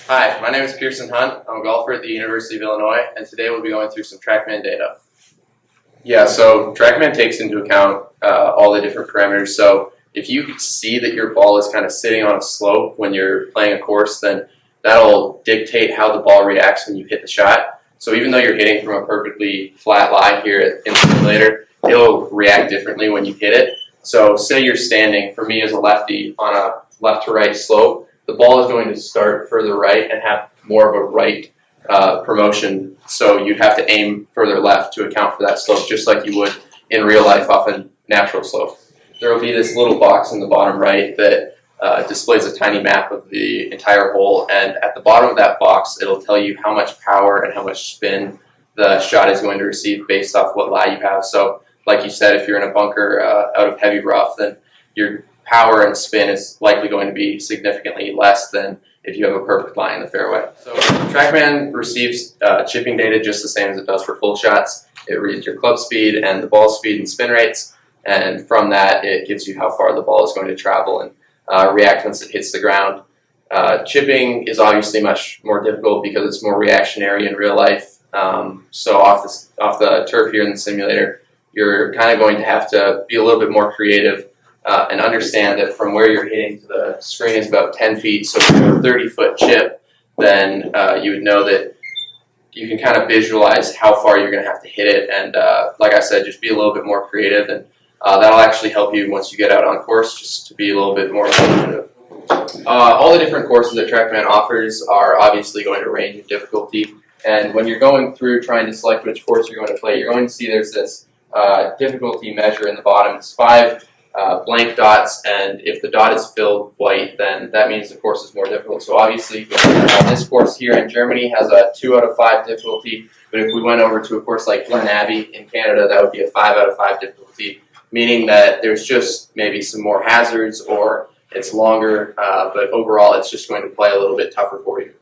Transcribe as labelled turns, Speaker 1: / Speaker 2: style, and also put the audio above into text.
Speaker 1: Hi, my name is Pearson Hunt. I'm a golfer at the University of Illinois, and today we'll be going through some Trackman data. Yeah, so Trackman takes into account all the different parameters. So if you see that your ball is kind of sitting on a slope when you're playing a course, then that'll dictate how the ball reacts when you hit the shot. So even though you're hitting from a perfectly flat lie here in the simulator, it'll react differently when you hit it. So say you're standing, for me as a lefty, on a left to right slope, the ball is going to start further right and have more of a right promotion. So you'd have to aim further left to account for that slope, just like you would in real life off a natural slope. There will be this little box in the bottom right that displays a tiny map of the entire hole, and at the bottom of that box, it'll tell you how much power and how much spin the shot is going to receive based off what lie you have. So, like you said, if you're in a bunker out of heavy rough, then your power and spin is likely going to be significantly less than if you have a perfect lie in the fairway. So Trackman receives chipping data just the same as it does for full shots. It reads your club speed and the ball speed and spin rates, and from that it gives you how far the ball is going to travel and react once it hits the ground. Chipping is obviously much more difficult because it's more reactionary in real life. So off the turf here in the simulator, you're kind of going to have to be a little bit more creative and understand that from where you're hitting to the screen is about 10 feet. So if you have a 30-foot chip, then you would know that you can kind of visualize how far you're going to have to hit it. And like I said, just be a little bit more creative, and that'll actually help you once you get out on course, just to be a little bit more intuitive. All the different courses that Trackman offers are obviously going to range in difficulty. And when you're going through trying to select which course you're going to play, you're going to see there's this difficulty measure in the bottom. It's 5 blank dots, and if the dot is filled white, then that means the course is more difficult. So obviously, this course here in Germany has a 2 out of 5 difficulty, but if we went over to a course like Glen Abbey in Canada, that would be a 5 out of 5 difficulty, meaning that there's just maybe some more hazards or it's longer, but overall it's just going to play a little bit tougher for you.